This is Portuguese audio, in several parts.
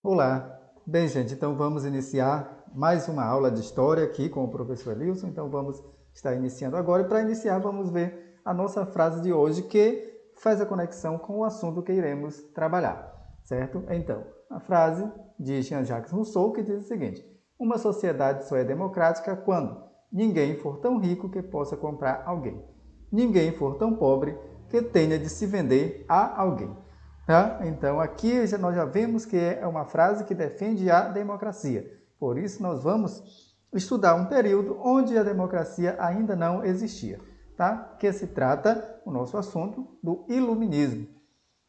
Olá! Bem, gente, então vamos iniciar mais uma aula de História aqui com o professor Elilson. Então vamos estar iniciando agora e para iniciar vamos ver a nossa frase de hoje que faz a conexão com o assunto que iremos trabalhar, certo? Então, a frase de Jean-Jacques Rousseau que diz o seguinte: uma sociedade só é democrática quando ninguém for tão rico que possa comprar alguém, ninguém for tão pobre que tenha de se vender a alguém. Tá? Então, aqui nós já vemos que é uma frase que defende a democracia. Por isso, nós vamos estudar um período onde a democracia ainda não existia. Tá? Que se trata, o nosso assunto, do iluminismo.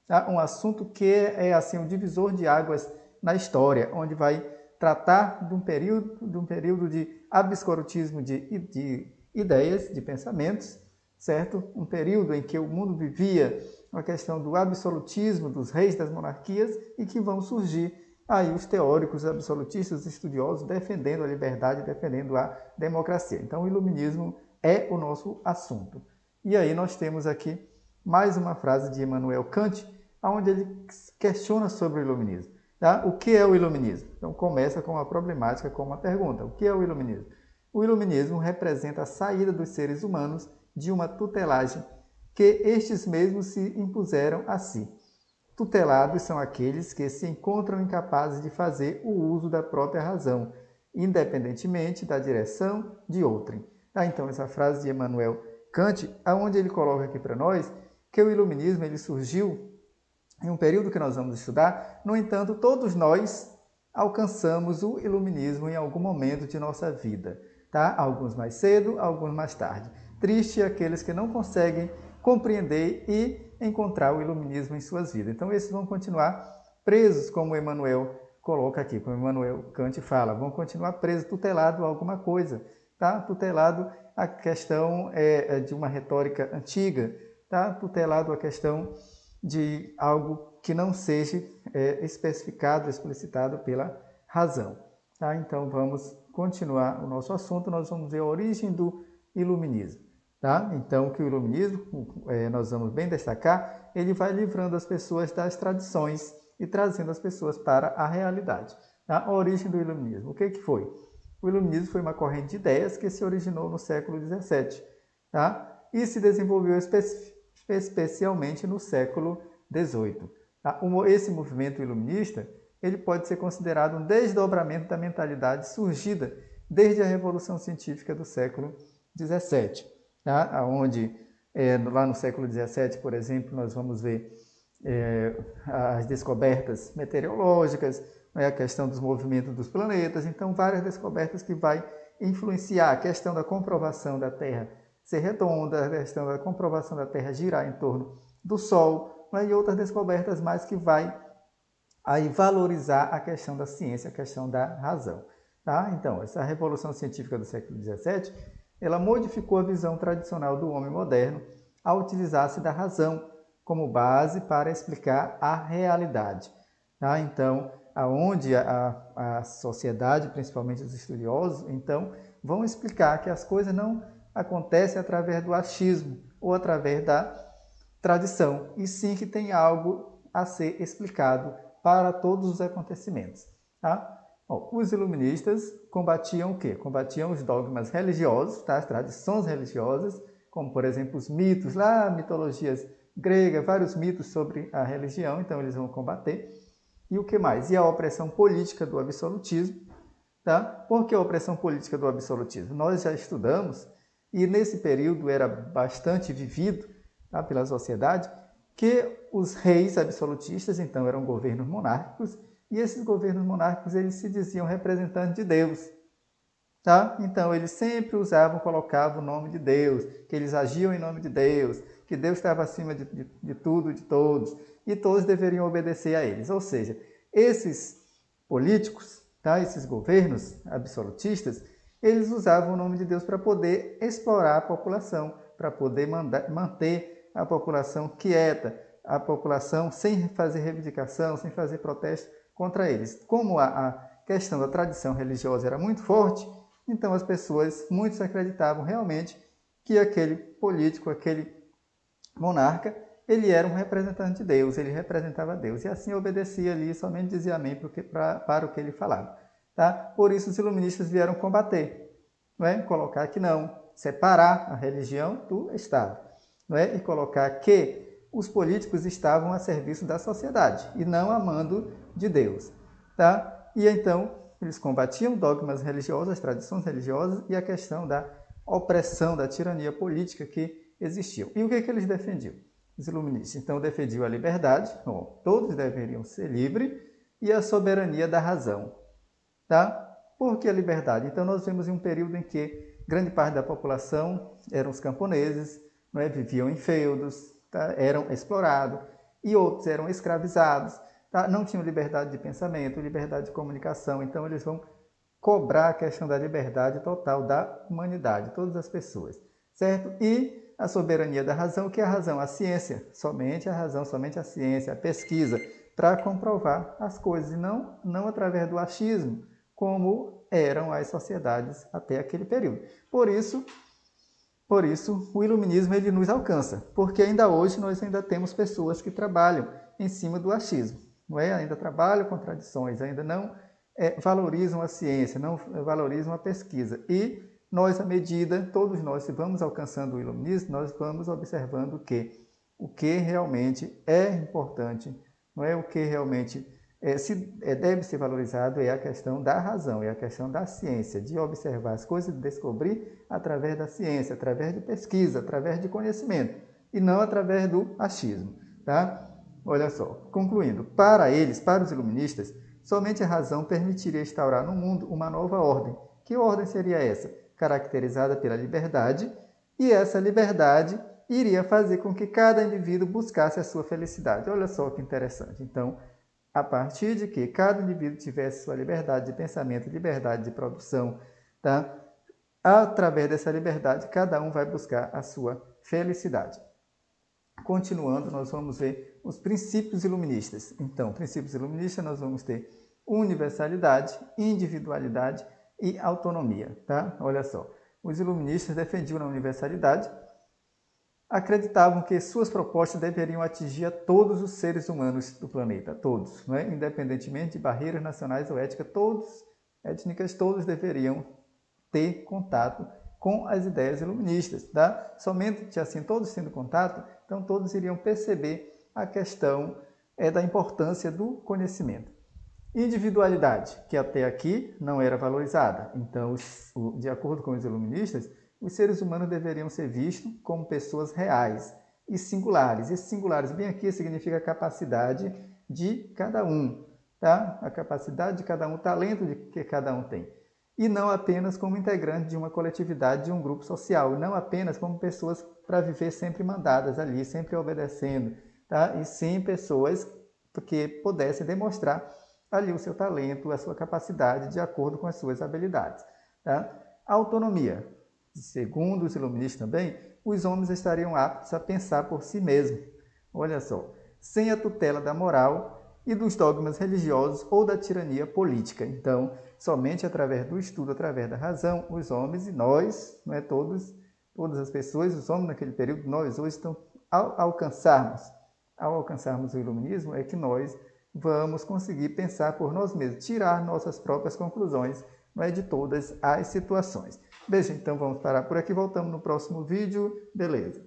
Tá? Um assunto que é assim, um divisor de águas na história, onde vai tratar de um período de absolutismo de ideias, de pensamentos, certo? Um período em que o mundo vivia a questão do absolutismo dos reis das monarquias e que vão surgir aí os teóricos absolutistas estudiosos defendendo a liberdade, defendendo a democracia. Então, o iluminismo é o nosso assunto. E aí nós temos aqui mais uma frase de Immanuel Kant, onde ele questiona sobre o iluminismo. Tá? O que é o iluminismo? Então, começa com uma problemática, com uma pergunta. O que é o iluminismo? O iluminismo representa a saída dos seres humanos de uma tutelagem que estes mesmos se impuseram a si. Tutelados são aqueles que se encontram incapazes de fazer o uso da própria razão, independentemente da direção de outrem. Então, essa frase de Immanuel Kant, aonde ele coloca aqui para nós que o iluminismo ele surgiu em um período que nós vamos estudar. No entanto, todos nós alcançamos o iluminismo em algum momento de nossa vida. Tá? Alguns mais cedo, alguns mais tarde. Triste aqueles que não conseguem compreender e encontrar o iluminismo em suas vidas. Então, esses vão continuar presos, como Emmanuel coloca aqui, como Immanuel Kant fala, vão continuar presos, tutelado a alguma coisa, tá? Tutelado a questão de uma retórica antiga, tá? Tutelado a questão de algo que não seja especificado, explicitado pela razão. Tá? Então, vamos continuar o nosso assunto, nós vamos ver a origem do iluminismo. Tá? Então, que o iluminismo, nós vamos bem destacar, ele vai livrando as pessoas das tradições e trazendo as pessoas para a realidade. Tá? A origem do iluminismo, o que foi? O iluminismo foi uma corrente de ideias que se originou no século XVII, tá? E se desenvolveu especialmente no século XVIII. Tá? Esse movimento iluminista ele pode ser considerado um desdobramento da mentalidade surgida desde a Revolução Científica do século XVII. Tá? Onde, lá no século XVII, por exemplo, nós vamos ver as descobertas meteorológicas, a questão dos movimentos dos planetas, então várias descobertas que vai influenciar a questão da comprovação da Terra ser redonda, a questão da comprovação da Terra girar em torno do Sol, e outras descobertas mais que vai aí valorizar a questão da ciência, a questão da razão. Tá? Então, essa revolução científica do século XVII, ela modificou a visão tradicional do homem moderno ao utilizar-se da razão como base para explicar a realidade. Tá? Então, aonde a sociedade, principalmente os estudiosos, então, vão explicar que as coisas não acontecem através do achismo ou através da tradição, e sim que tem algo a ser explicado para todos os acontecimentos. Tá? Bom, os iluministas combatiam o quê? Combatiam os dogmas religiosos, tá? As tradições religiosas, como, por exemplo, os mitos, lá, mitologias gregas, vários mitos sobre a religião, então eles vão combater. E o que mais? E a opressão política do absolutismo. Tá? Por que a opressão política do absolutismo? Nós já estudamos, e nesse período era bastante vivido, tá, pela sociedade, que os reis absolutistas, então, eram governos monárquicos, e esses governos monárquicos eles se diziam representantes de Deus. Tá? Então, eles sempre colocavam o nome de Deus, que eles agiam em nome de Deus, que Deus estava acima de tudo e de todos, e todos deveriam obedecer a eles. Ou seja, esses políticos, tá? Esses governos absolutistas, eles usavam o nome de Deus para poder explorar a população, para poder manter a população quieta, a população sem fazer reivindicação, sem fazer protesto contra eles. Como a questão da tradição religiosa era muito forte, então as pessoas, muitos acreditavam realmente que aquele político, aquele monarca, ele era um representante de Deus, ele representava Deus, e assim obedecia ali, somente dizia amém para o que ele falava. Tá? Por isso os iluministas vieram combater, não é? Colocar que não, separar a religião do Estado, não é? E colocar que os políticos estavam a serviço da sociedade e não a mando de Deus. Tá? E então eles combatiam dogmas religiosos, tradições religiosas e a questão da opressão, da tirania política que existiam. E o que eles defendiam? Os iluministas, então, defendiam a liberdade, todos deveriam ser livres, e a soberania da razão. Tá? Por que a liberdade? Então, nós vemos em um período em que grande parte da população eram os camponeses, não é? Viviam em feudos, tá? Eram explorados, e outros eram escravizados, tá? Não tinham liberdade de pensamento, liberdade de comunicação, então eles vão cobrar a questão da liberdade total da humanidade, todas as pessoas, certo? E a soberania da razão, que é a razão, a ciência, somente a razão, somente a ciência, a pesquisa, para comprovar as coisas, e não através do achismo, como eram as sociedades até aquele período. Por isso o iluminismo ele nos alcança, porque ainda hoje nós ainda temos pessoas que trabalham em cima do achismo, não é? Ainda trabalham com tradições, ainda não valorizam a ciência, não valorizam a pesquisa. E nós, à medida, todos nós, se vamos alcançando o iluminismo, nós vamos observando que o que realmente é importante, não é o que realmente deve ser valorizado, é a questão da razão, é a questão da ciência, de observar as coisas, de descobrir através da ciência, através de pesquisa, através de conhecimento, e não através do achismo. Tá? Olha só, concluindo, para eles, para os iluministas, somente a razão permitiria instaurar no mundo uma nova ordem. Que ordem seria essa? Caracterizada pela liberdade, e essa liberdade iria fazer com que cada indivíduo buscasse a sua felicidade. Olha só que interessante. Então, a partir de que cada indivíduo tivesse sua liberdade de pensamento, liberdade de produção, tá? Através dessa liberdade, cada um vai buscar a sua felicidade. Continuando, nós vamos ver os princípios iluministas. Então, princípios iluministas, nós vamos ter universalidade, individualidade e autonomia. Tá? Olha só, os iluministas defendiam a universalidade, acreditavam que suas propostas deveriam atingir a todos os seres humanos do planeta, todos, não é? Independentemente de barreiras nacionais ou étnicas, todos deveriam ter contato com as ideias iluministas. Tá? Somente assim, todos tendo contato, então todos iriam perceber a questão da importância do conhecimento. Individualidade, que até aqui não era valorizada. Então, de acordo com os iluministas, os seres humanos deveriam ser vistos como pessoas reais e singulares. E singulares, bem aqui, significa a capacidade de cada um, tá? A capacidade de cada um, o talento que cada um tem. E não apenas como integrante de uma coletividade, de um grupo social, e não apenas como pessoas para viver sempre mandadas ali, sempre obedecendo, tá? E sim pessoas que pudessem demonstrar ali o seu talento, a sua capacidade de acordo com as suas habilidades. Tá? A autonomia. Segundo os iluministas também, os homens estariam aptos a pensar por si mesmos. Olha só, sem a tutela da moral e dos dogmas religiosos ou da tirania política. Então, somente através do estudo, através da razão, os homens e nós, não é todas as pessoas, os homens naquele período, nós hoje, então, ao alcançarmos o iluminismo, é que nós vamos conseguir pensar por nós mesmos, tirar nossas próprias conclusões, não é, de todas as situações. Beijo, então vamos parar por aqui, voltamos no próximo vídeo, beleza?